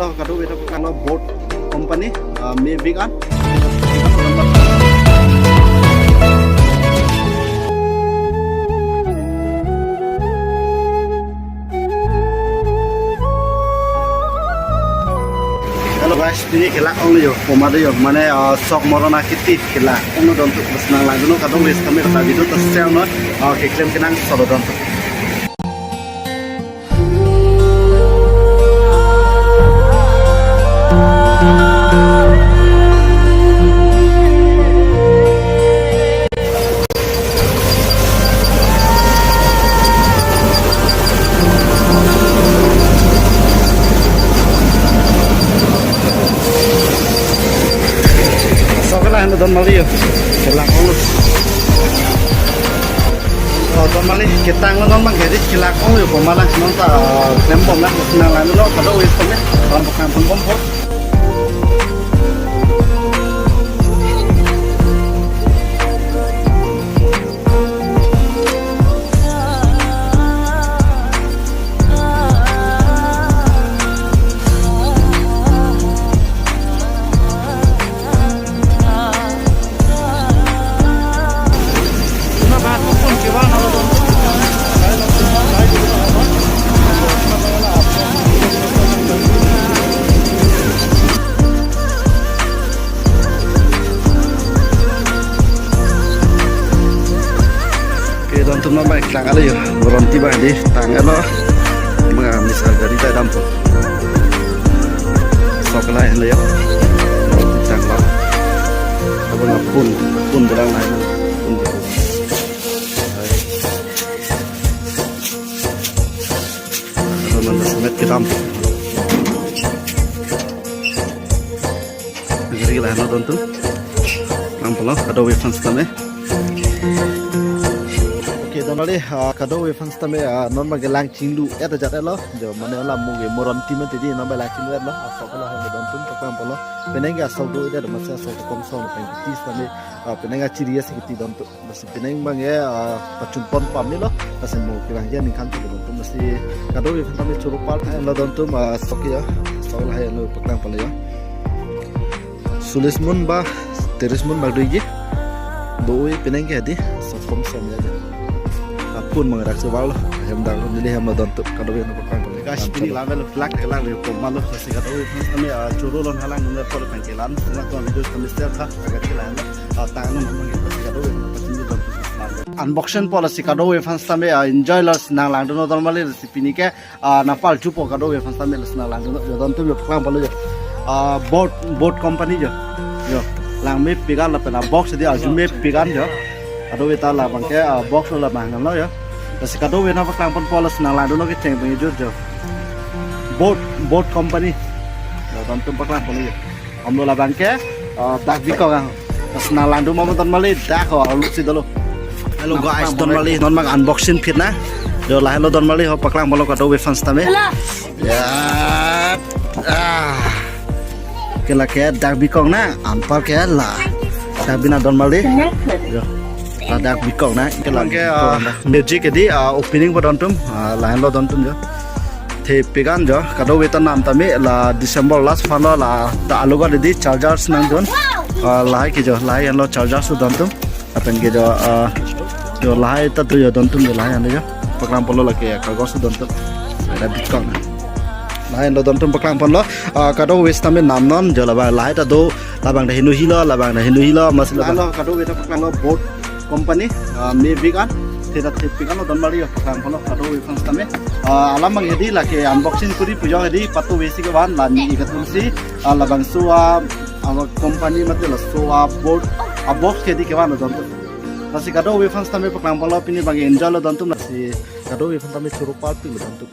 lo kado itu kan lo boat company me vegan Halo guys, ini kelak only yo, pemada yo, mana sok morona kiti kelak, ono dontu senang lagi no, kadang wes kami rasa video tersel no, keklaim kenang solo dontu. Don Mali yo, kelak only. Don Mali kita ngon bang jadi kelak only yo, malah nonta lembom lah, senang lagi no, kadang wes kami orang bukan pembom. Untuk nama iklan kali yo, berhenti bang di tangan lo, mengamis harga di dalam tu. Sok lain lo yo, cang lo, apa nggak pun dalam lain pun gitu. Kalau mana semet ke dalam, negeri lain lo tonton, nampak lo, ada weapon setengah. Normally kado we fans tame normal ke lang chinglu eta jat lo jo mane la mu ge moron tim te di normal lang chinglu lo aso ko lo he don tum to kam polo penenga so do ida masa so to kom so no pen ti tame penenga chiriya se ti don to basi peneng bang ye pachun pon pam ni lo basi mu ke bang ye ning kan ti don tum basi kado we fans tame churu pal lo don tum so ke ya so la he lo pakang polo ya sulismun ba terismun magdu ge do we penenga di so kom so ya pun mengerak sebal hem dang nili hem lo dontuk kado we no pakang pole guys ini lavel flag helang le ko malo se kado we kami churu lon halang ne pole pangkelan na to video kami share tha agar kelan ta no mangi kado we no pachin do unboxing policy kado we fans tame enjoy los nang lang do normally recipe ni ke na fal chupo kado we fans tame los nang lang do dontuk yo pakang pole boat company yo lang me pigan la pena box dia me pigan yo kado we ta la bangke box la bang lo yo Kasi kado we na paklang pon polos na lado no kiteng pengi jo boat company na tontum paklang pon yo amlo la bangke dak biko ga tas na lando mo ton mali dak ho lusi dolo hello guys don mali non mag unboxing fit na do la hello don mali ho paklang bolo kado we fans tame ya kela ke dak biko na ampar ke la dak bina don mali yo dak bikong na ke music di opening bodontum lain lo dontum jo the pegan jo kado wetan nam tame la December last fan la ta aluga di chargers nang don lai ke jo lai an lo chargers dontum apen ke jo lai ta tu jo dontum jo lai an jo pakram polo la ke kagos dontum ada bikong lai lo dontum pakram polo kado west tame nam non jo la lai ta do labang da hinu hilo masla lo kado weta pakram lo boat company me vegan tidak vegan lo don mari yo pakang polo kado we fans tame alam mang hedi la ke unboxing kuri pujo hedi patu besi ke ban lan ni katulsi labang suwa our company mate la suwa board a box hedi ke ban don nasi kado we fans tame pakang polo pini bagi enjoy lo don tum nasi kado we fans tame churu pal pi lo don tum